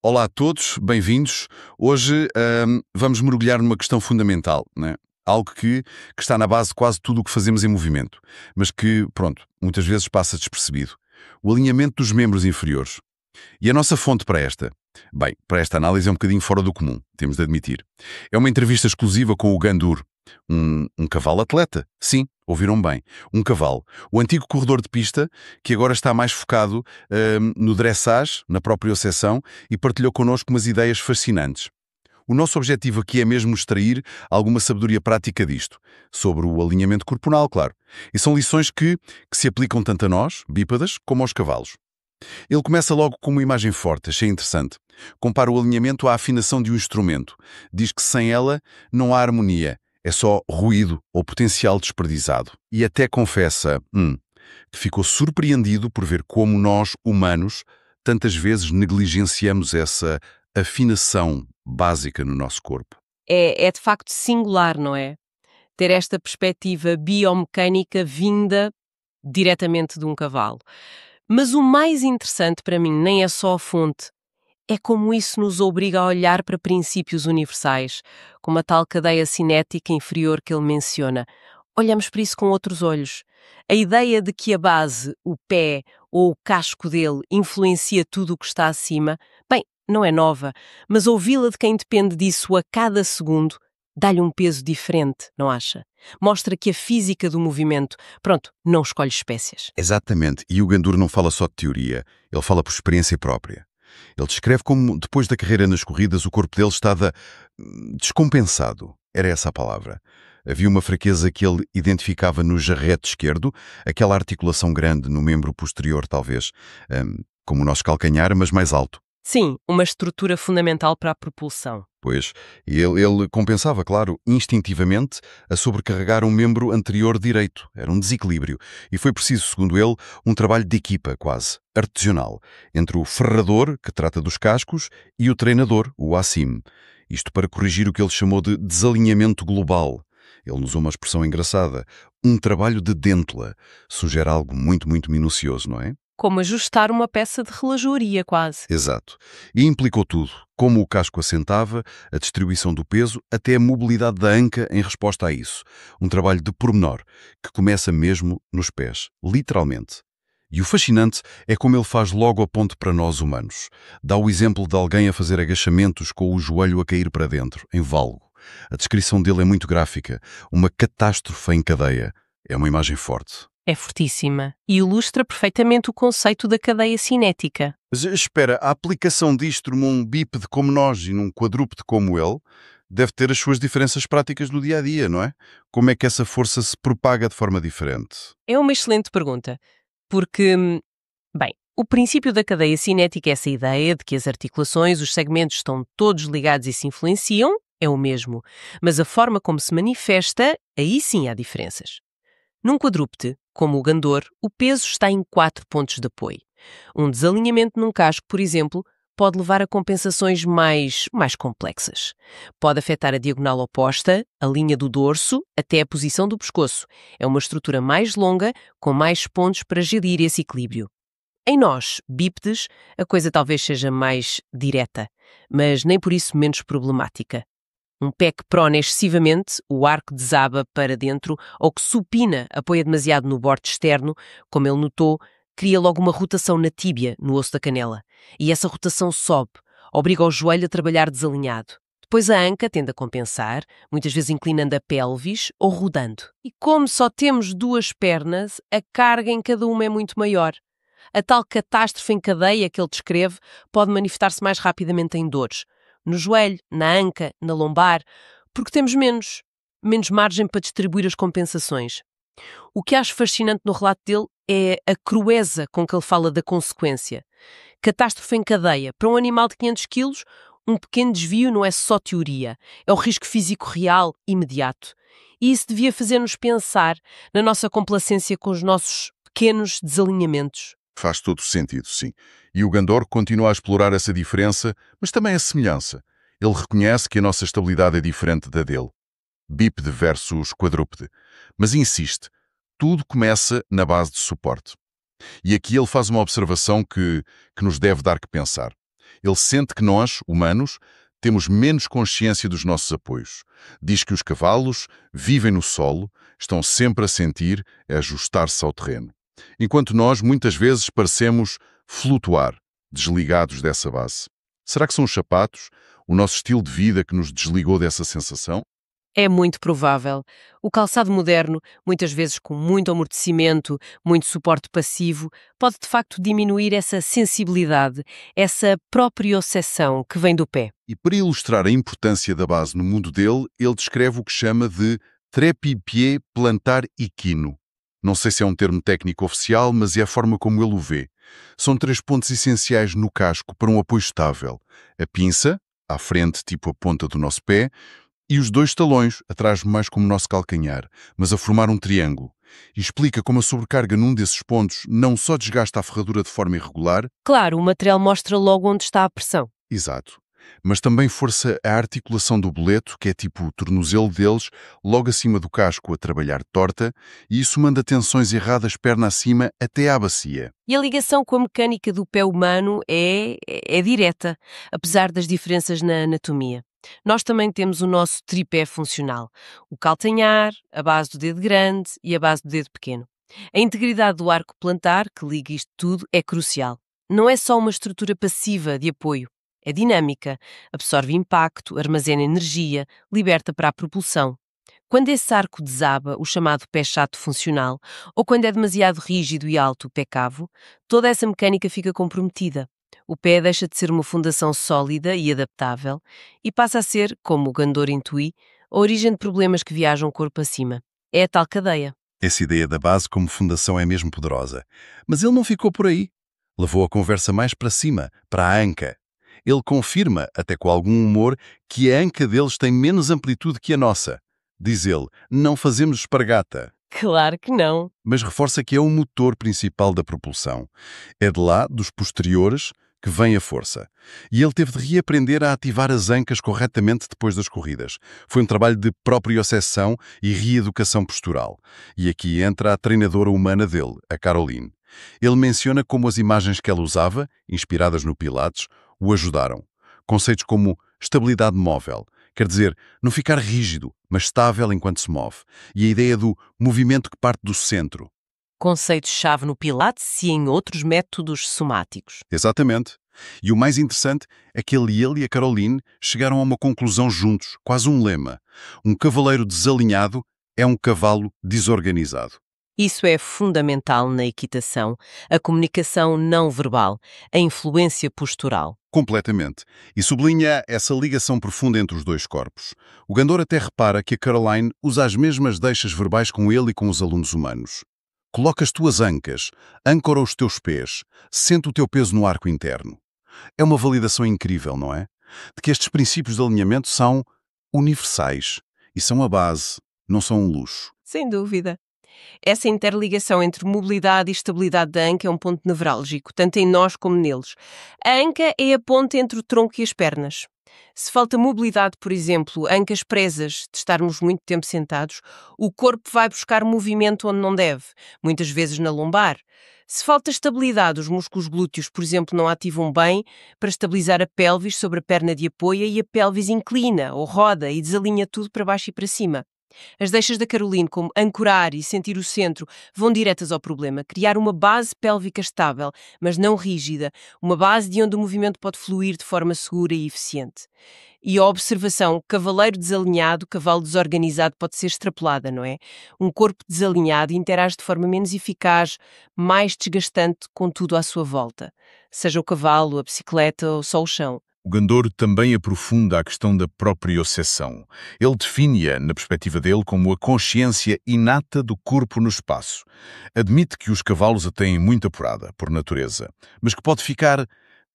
Olá a todos, bem-vindos. Hoje vamos mergulhar numa questão fundamental, né? Algo que está na base de quase tudo o que fazemos em movimento, mas que, pronto, muitas vezes passa despercebido. O alinhamento dos membros inferiores. E a nossa fonte para esta? Bem, para esta análise é um bocadinho fora do comum, temos de admitir. É uma entrevista exclusiva com o Gandour, um cavalo atleta. Sim, ouviram bem, um cavalo. O antigo corredor de pista, que agora está mais focado no dressage, na própria seção, e partilhou connosco umas ideias fascinantes. O nosso objetivo aqui é mesmo extrair alguma sabedoria prática disto, sobre o alinhamento corporal, claro. E são lições que se aplicam tanto a nós, bípedas, como aos cavalos. Ele começa logo com uma imagem forte, achei interessante. Compara o alinhamento à afinação de um instrumento. Diz que sem ela não há harmonia, é só ruído ou potencial desperdiçado. E até confessa que ficou surpreendido por ver como nós, humanos, tantas vezes negligenciamos essa afinação básica no nosso corpo. É de facto singular, não é? Ter esta perspectiva biomecânica vinda diretamente de um cavalo. Mas o mais interessante para mim nem é só a fonte, é como isso nos obriga a olhar para princípios universais, como a tal cadeia cinética inferior que ele menciona. Olhamos para isso com outros olhos. A ideia de que a base, o pé ou o casco dele influencia tudo o que está acima, bem, não é nova, mas ouvi-la de quem depende disso a cada segundo dá-lhe um peso diferente, não acha? Mostra que a física do movimento, não escolhe espécies. Exatamente, e o Gandour não fala só de teoria, ele fala por experiência própria. Ele descreve como, depois da carreira nas corridas, o corpo dele estava descompensado. Era essa a palavra. Havia uma fraqueza que ele identificava no jarrete esquerdo, aquela articulação grande no membro posterior, talvez, como o nosso calcanhar, mas mais alto. Sim, uma estrutura fundamental para a propulsão. Pois, e ele compensava, claro, instintivamente, a sobrecarregar um membro anterior direito. Era um desequilíbrio. E foi preciso, segundo ele, um trabalho de equipa, quase, artesanal, entre o ferrador, que trata dos cascos, e o treinador, o ASIM. Isto para corrigir o que ele chamou de desalinhamento global. Ele usou uma expressão engraçada. Um trabalho de dentla. Sugere algo muito, muito minucioso, não é? Como ajustar uma peça de relojoaria, quase. Exato. E implicou tudo. Como o casco assentava, a distribuição do peso, até a mobilidade da anca em resposta a isso. Um trabalho de pormenor, que começa mesmo nos pés, literalmente. E o fascinante é como ele faz logo a ponte para nós humanos. Dá o exemplo de alguém a fazer agachamentos com o joelho a cair para dentro, em valgo. A descrição dele é muito gráfica. Uma catástrofe em cadeia. É uma imagem forte. É fortíssima e ilustra perfeitamente o conceito da cadeia cinética. Mas espera, a aplicação disto num bípede como nós e num quadrúpede como ele deve ter as suas diferenças práticas no dia-a-dia, não é? Como é que essa força se propaga de forma diferente? É uma excelente pergunta, porque, o princípio da cadeia cinética é essa ideia de que as articulações, os segmentos estão todos ligados e se influenciam, é o mesmo, mas a forma como se manifesta, aí sim há diferenças. Num quadrúpede, como o Gandour, o peso está em 4 pontos de apoio. Um desalinhamento num casco, por exemplo, pode levar a compensações mais complexas. Pode afetar a diagonal oposta, a linha do dorso, até a posição do pescoço. É uma estrutura mais longa, com mais pontos para gerir esse equilíbrio. Em nós, bípedes, a coisa talvez seja mais direta, mas nem por isso menos problemática. Um pé que prona excessivamente, o arco desaba para dentro, ou que supina, apoia demasiado no bordo externo, como ele notou, cria logo uma rotação na tíbia, no osso da canela. E essa rotação sobe, obriga o joelho a trabalhar desalinhado. Depois a anca tende a compensar, muitas vezes inclinando a pelvis ou rodando. E como só temos 2 pernas, a carga em cada uma é muito maior. A tal catástrofe em cadeia que ele descreve pode manifestar-se mais rapidamente em dores. No joelho, na anca, na lombar, porque temos menos margem para distribuir as compensações. O que acho fascinante no relato dele é a crueza com que ele fala da consequência. Catástrofe em cadeia. Para um animal de 500 quilos, um pequeno desvio não é só teoria, é o risco físico real, imediato. E isso devia fazer-nos pensar na nossa complacência com os nossos pequenos desalinhamentos. Faz todo sentido, sim. E o Gandour continua a explorar essa diferença, mas também a semelhança. Ele reconhece que a nossa estabilidade é diferente da dele. Bípede versus quadrúpede. Mas insiste, tudo começa na base de suporte. E aqui ele faz uma observação que nos deve dar que pensar. Ele sente que nós, humanos, temos menos consciência dos nossos apoios. Diz que os cavalos vivem no solo, estão sempre a sentir, a ajustar-se ao terreno. Enquanto nós, muitas vezes, parecemos flutuar, desligados dessa base. Será que são os sapatos, o nosso estilo de vida que nos desligou dessa sensação? É muito provável. O calçado moderno, muitas vezes com muito amortecimento, muito suporte passivo, pode de facto diminuir essa sensibilidade, essa proprioceção que vem do pé. E para ilustrar a importância da base no mundo dele, ele descreve o que chama de trépied plantar equino. Não sei se é um termo técnico oficial, mas é a forma como ele o vê. São 3 pontos essenciais no casco para um apoio estável. A pinça, à frente, tipo a ponta do nosso pé, e os 2 talões, atrás mais como o nosso calcanhar, mas a formar um triângulo. E explica como a sobrecarga num desses pontos não só desgasta a ferradura de forma irregular, Claro, o material mostra logo onde está a pressão. exato, mas também força a articulação do boleto, que é tipo o tornozelo deles, logo acima do casco a trabalhar torta, e isso manda tensões erradas perna acima até à bacia. E a ligação com a mecânica do pé humano é direta, apesar das diferenças na anatomia. Nós também temos o nosso tripé funcional, o calcanhar, a base do dedo grande e a base do dedo pequeno. A integridade do arco plantar, que liga isto tudo, é crucial. Não é só uma estrutura passiva de apoio, é dinâmica, absorve impacto, armazena energia, liberta para a propulsão. Quando esse arco desaba, o chamado pé chato funcional, ou quando é demasiado rígido e alto, o pé cavo, toda essa mecânica fica comprometida. O pé deixa de ser uma fundação sólida e adaptável e passa a ser, como o Gandor intui, a origem de problemas que viajam corpo acima. É a tal cadeia. Essa ideia da base como fundação é mesmo poderosa. Mas ele não ficou por aí. Levou a conversa mais para cima, para a anca. Ele confirma, até com algum humor, que a anca deles tem menos amplitude que a nossa. Diz ele, não fazemos espargata, Claro que não. mas reforça que é o motor principal da propulsão. É de lá, dos posteriores, que vem a força. E ele teve de reaprender a ativar as ancas corretamente depois das corridas. Foi um trabalho de proprioceção e reeducação postural. E aqui entra a treinadora humana dele, a Caroline. Ele menciona como as imagens que ela usava, inspiradas no Pilates, o ajudaram. Conceitos como estabilidade móvel, quer dizer, não ficar rígido, mas estável enquanto se move. E a ideia do movimento que parte do centro. Conceito-chave no Pilates e em outros métodos somáticos. Exatamente. E o mais interessante é que ele e a Caroline chegaram a uma conclusão juntos, quase um lema. Um cavaleiro desalinhado é um cavalo desorganizado. Isso é fundamental na equitação, a comunicação não verbal, a influência postural. Completamente. E sublinha essa ligação profunda entre os 2 corpos. O Gandor até repara que a Caroline usa as mesmas deixas verbais com ele e com os alunos humanos. Coloca as tuas ancas, âncora os teus pés, sente o teu peso no arco interno. É uma validação incrível, não é? De que estes princípios de alinhamento são universais e são a base, não são um luxo. Sem dúvida. Essa interligação entre mobilidade e estabilidade da anca é um ponto nevrálgico, tanto em nós como neles. A anca é a ponte entre o tronco e as pernas. Se falta mobilidade, por exemplo, ancas presas, de estarmos muito tempo sentados, o corpo vai buscar movimento onde não deve, muitas vezes na lombar. Se falta estabilidade, os músculos glúteos, por exemplo, não ativam bem para estabilizar a pelvis sobre a perna de apoio e a pelvis inclina ou roda e desalinha tudo para baixo e para cima. As deixas da Caroline, como ancorar e sentir o centro, vão diretas ao problema. Criar uma base pélvica estável, mas não rígida. Uma base de onde o movimento pode fluir de forma segura e eficiente. E a observação, cavaleiro desalinhado, cavalo desorganizado, pode ser extrapolada, não é? Um corpo desalinhado interage de forma menos eficaz, mais desgastante com tudo à sua volta. Seja o cavalo, a bicicleta ou só o chão. O Gandor também aprofunda a questão da proprioceção. Ele define-a, na perspectiva dele, como a consciência inata do corpo no espaço. Admite que os cavalos a têm muito apurada, por natureza, mas que pode ficar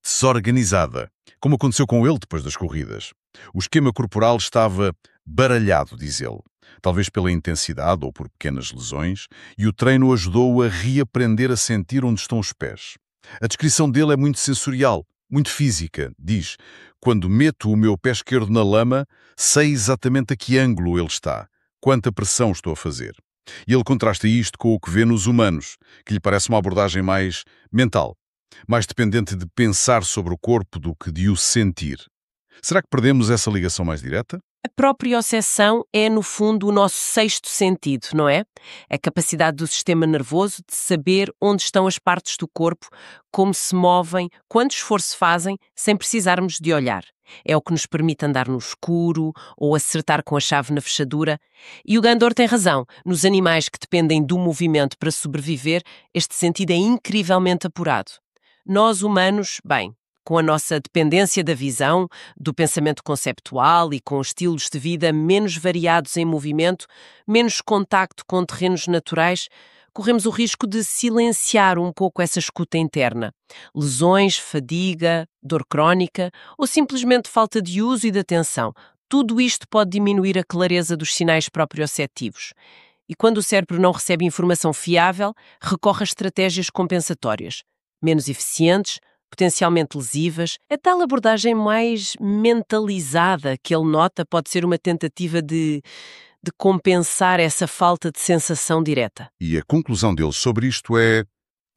desorganizada, como aconteceu com ele depois das corridas. O esquema corporal estava baralhado, diz ele, talvez pela intensidade ou por pequenas lesões, e o treino ajudou-o a reaprender a sentir onde estão os pés. A descrição dele é muito sensorial, muito física. Diz, quando meto o meu pé esquerdo na lama, sei exatamente a que ângulo ele está, quanta pressão estou a fazer. E ele contrasta isto com o que vê nos humanos, que lhe parece uma abordagem mais mental. mais dependente de pensar sobre o corpo do que de o sentir. Será que perdemos essa ligação mais direta? A proprioceção é, no fundo, o nosso sexto sentido, não é? A capacidade do sistema nervoso de saber onde estão as partes do corpo, como se movem, quanto esforço fazem, sem precisarmos de olhar. É o que nos permite andar no escuro ou acertar com a chave na fechadura. E o Gandor tem razão. Nos animais que dependem do movimento para sobreviver, este sentido é incrivelmente apurado. Nós, humanos, bem, com a nossa dependência da visão, do pensamento conceptual e com estilos de vida menos variados em movimento, menos contacto com terrenos naturais, corremos o risco de silenciar um pouco essa escuta interna. Lesões, fadiga, dor crónica ou simplesmente falta de uso e de atenção. Tudo isto pode diminuir a clareza dos sinais proprioceptivos. E quando o cérebro não recebe informação fiável, recorre a estratégias compensatórias, menos eficientes, potencialmente lesivas. A tal abordagem mais mentalizada que ele nota pode ser uma tentativa de compensar essa falta de sensação direta. E a conclusão dele sobre isto é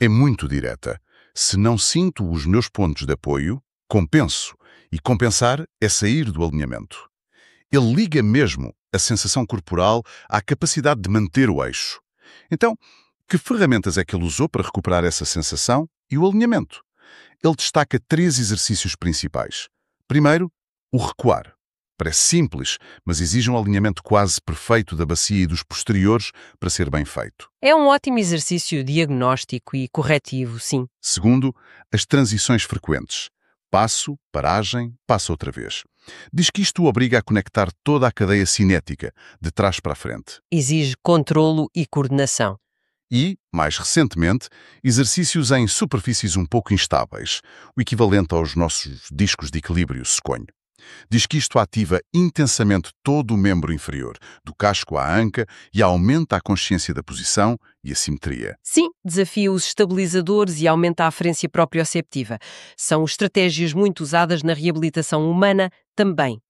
muito direta. Se não sinto os meus pontos de apoio, compenso. E compensar é sair do alinhamento. Ele liga mesmo a sensação corporal à capacidade de manter o eixo. Então, que ferramentas é que ele usou para recuperar essa sensação e o alinhamento? Ele destaca 3 exercícios principais. Primeiro, o recuar. Parece simples, mas exige um alinhamento quase perfeito da bacia e dos posteriores para ser bem feito. É um ótimo exercício diagnóstico e corretivo, sim. Segundo, as transições frequentes. Passo, paragem, passo outra vez. Diz que isto o obriga a conectar toda a cadeia cinética, de trás para a frente. Exige controlo e coordenação. E, mais recentemente, exercícios em superfícies um pouco instáveis, o equivalente aos nossos discos de equilíbrio, suponho. Diz que isto ativa intensamente todo o membro inferior, do casco à anca, e aumenta a consciência da posição e a simetria. Sim, desafia os estabilizadores e aumenta a aferência proprioceptiva. São estratégias muito usadas na reabilitação humana também.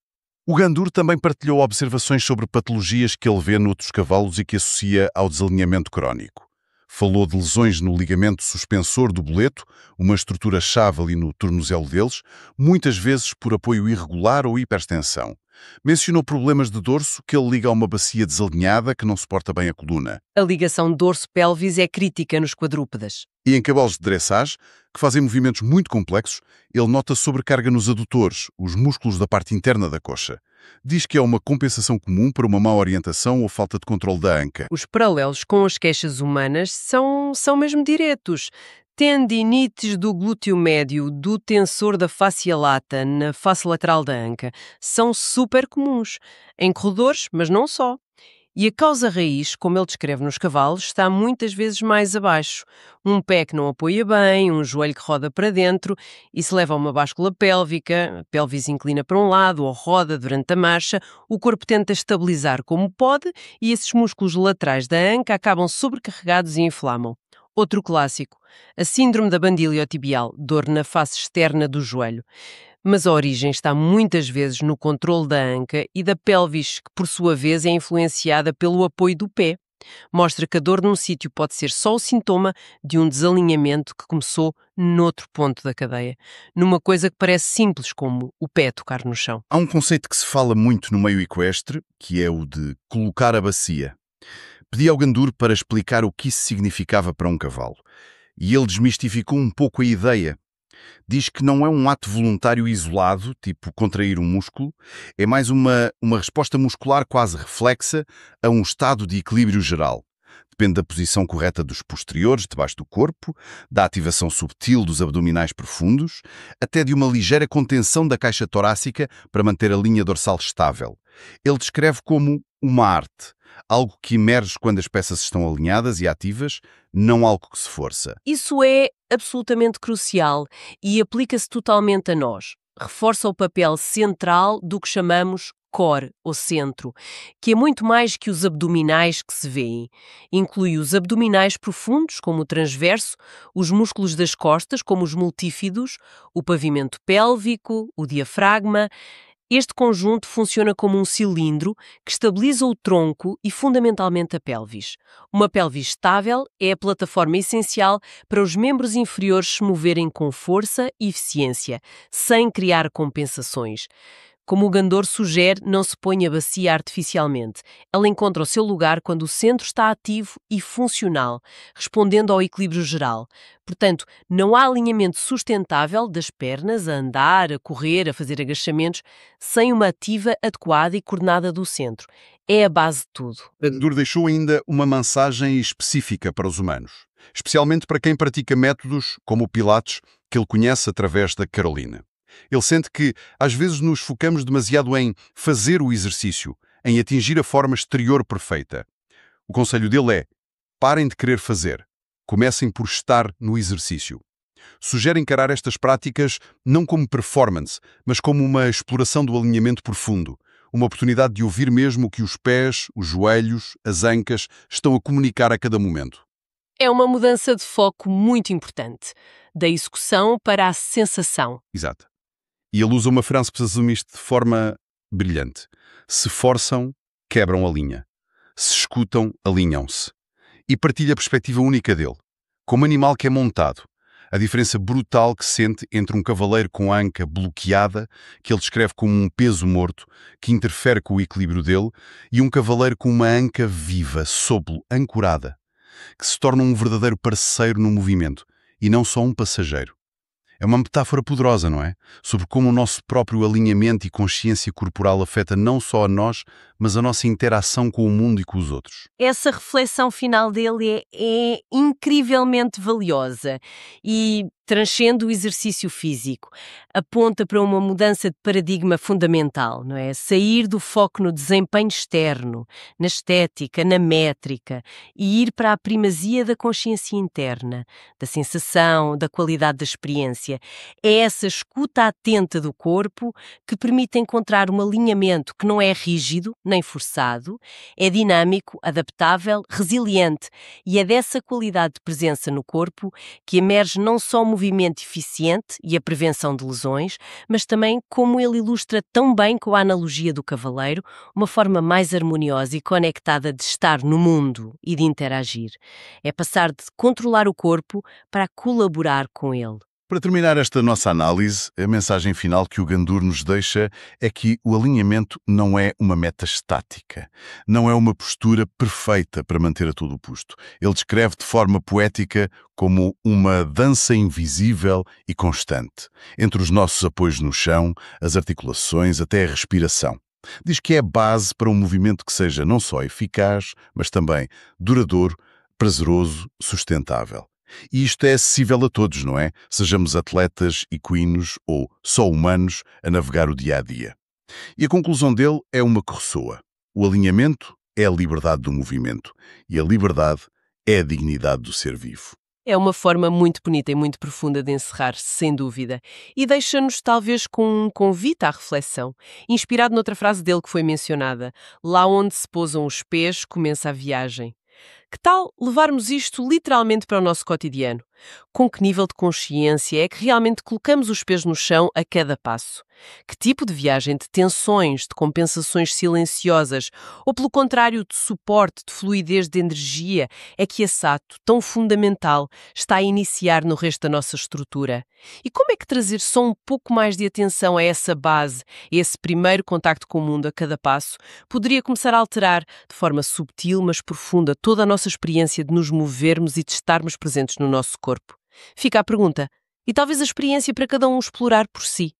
O Gandor também partilhou observações sobre patologias que ele vê noutros cavalos e que associa ao desalinhamento crónico. Falou de lesões no ligamento suspensor do boleto, uma estrutura-chave ali no tornozelo deles, muitas vezes por apoio irregular ou hipertensão. Mencionou problemas de dorso que ele liga a uma bacia desalinhada que não suporta bem a coluna. A ligação dorso-pelvis é crítica nos quadrúpedes. E em cavalos de dressage, que fazem movimentos muito complexos, ele nota sobrecarga nos adutores, os músculos da parte interna da coxa. Diz que é uma compensação comum para uma má orientação ou falta de controle da anca. Os paralelos com as queixas humanas são mesmo diretos. Tendinites do glúteo médio, do tensor da fáscia lata, na face lateral da anca, são super comuns. Em corredores, mas não só. E a causa raiz, como ele descreve nos cavalos, está muitas vezes mais abaixo. Um pé que não apoia bem, um joelho que roda para dentro, isso leva a uma báscula pélvica, a pelvis inclina para um lado ou roda durante a marcha, o corpo tenta estabilizar como pode e esses músculos laterais da anca acabam sobrecarregados e inflamam. Outro clássico, a síndrome da banda iliotibial, dor na face externa do joelho. Mas a origem está muitas vezes no controle da anca e da pelvis, que por sua vez é influenciada pelo apoio do pé. Mostra que a dor num sítio pode ser só o sintoma de um desalinhamento que começou noutro ponto da cadeia, numa coisa que parece simples como o pé tocar no chão. Há um conceito que se fala muito no meio equestre, que é o de colocar a bacia. Pedi ao Gandor para explicar o que isso significava para um cavalo. E ele desmistificou um pouco a ideia. Diz que não é um ato voluntário isolado, tipo contrair um músculo, é mais uma resposta muscular quase reflexa a um estado de equilíbrio geral. Depende da posição correta dos posteriores, debaixo do corpo, da ativação subtil dos abdominais profundos, até de uma ligeira contenção da caixa torácica para manter a linha dorsal estável. Ele descreve como uma arte, algo que emerge quando as peças estão alinhadas e ativas, não algo que se força. Isso é absolutamente crucial e aplica-se totalmente a nós. Reforça o papel central do que chamamos core, ou centro, que é muito mais que os abdominais que se vêem. Inclui os abdominais profundos, como o transverso, os músculos das costas, como os multífidos, o pavimento pélvico, o diafragma. Este conjunto funciona como um cilindro que estabiliza o tronco e, fundamentalmente, a pelvis. Uma pelvis estável é a plataforma essencial para os membros inferiores se moverem com força e eficiência, sem criar compensações. Como o Gandor sugere, não se põe a bacia artificialmente. Ela encontra o seu lugar quando o centro está ativo e funcional, respondendo ao equilíbrio geral. Portanto, não há alinhamento sustentável das pernas a andar, a correr, a fazer agachamentos, sem uma ativa adequada e coordenada do centro. É a base de tudo. Gandor deixou ainda uma mensagem específica para os humanos, especialmente para quem pratica métodos como o Pilates, que ele conhece através da Carolina. Ele sente que, às vezes, nos focamos demasiado em fazer o exercício, em atingir a forma exterior perfeita. O conselho dele é: parem de querer fazer, comecem por estar no exercício. Sugere encarar estas práticas não como performance, mas como uma exploração do alinhamento profundo, uma oportunidade de ouvir mesmo o que os pés, os joelhos, as ancas estão a comunicar a cada momento. É uma mudança de foco muito importante, da execução para a sensação. Exato. E ele usa uma frase que resume isto de forma brilhante. Se forçam, quebram a linha. Se escutam, alinham-se. E partilha a perspectiva única dele. Como animal que é montado, a diferença brutal que sente entre um cavaleiro com a anca bloqueada, que ele descreve como um peso morto, que interfere com o equilíbrio dele, e um cavaleiro com uma anca viva, sóblo, ancorada, que se torna um verdadeiro parceiro no movimento, e não só um passageiro. É uma metáfora poderosa, não é? Sobre como o nosso próprio alinhamento e consciência corporal afeta não só a nós, mas a nossa interação com o mundo e com os outros. Essa reflexão final dele é incrivelmente valiosa e transcende o exercício físico. Aponta para uma mudança de paradigma fundamental, não é? Sair do foco no desempenho externo, na estética, na métrica e ir para a primazia da consciência interna, da sensação, da qualidade da experiência. É essa escuta atenta do corpo que permite encontrar um alinhamento que não é rígido nem forçado, é dinâmico, adaptável, resiliente, e é dessa qualidade de presença no corpo que emerge não só o movimento eficiente e a prevenção de lesões, mas também, como ele ilustra tão bem com a analogia do cavaleiro, uma forma mais harmoniosa e conectada de estar no mundo e de interagir. É passar de controlar o corpo para colaborar com ele. Para terminar esta nossa análise, a mensagem final que o Gandor nos deixa é que o alinhamento não é uma meta estática, não é uma postura perfeita para manter a todo o posto. Ele descreve de forma poética como uma dança invisível e constante, entre os nossos apoios no chão, as articulações, até a respiração. Diz que é a base para um movimento que seja não só eficaz, mas também duradouro, prazeroso, sustentável. E isto é acessível a todos, não é? Sejamos atletas, equinos ou só humanos a navegar o dia-a-dia. E a conclusão dele é uma que ressoa. O alinhamento é a liberdade do movimento e a liberdade é a dignidade do ser vivo. É uma forma muito bonita e muito profunda de encerrar, sem dúvida. E deixa-nos talvez com um convite à reflexão, inspirado noutra frase dele que foi mencionada: lá onde se pousam os pés, começa a viagem. Que tal levarmos isto literalmente para o nosso cotidiano? Com que nível de consciência é que realmente colocamos os pés no chão a cada passo? Que tipo de viagem de tensões, de compensações silenciosas, ou pelo contrário de suporte, de fluidez de energia, é que esse ato tão fundamental está a iniciar no resto da nossa estrutura? E como é que trazer só um pouco mais de atenção a essa base, a esse primeiro contacto com o mundo a cada passo, poderia começar a alterar, de forma subtil mas profunda, toda a nossa experiência de nos movermos e de estarmos presentes no nosso corpo? Fica a pergunta, e talvez a experiência para cada um explorar por si.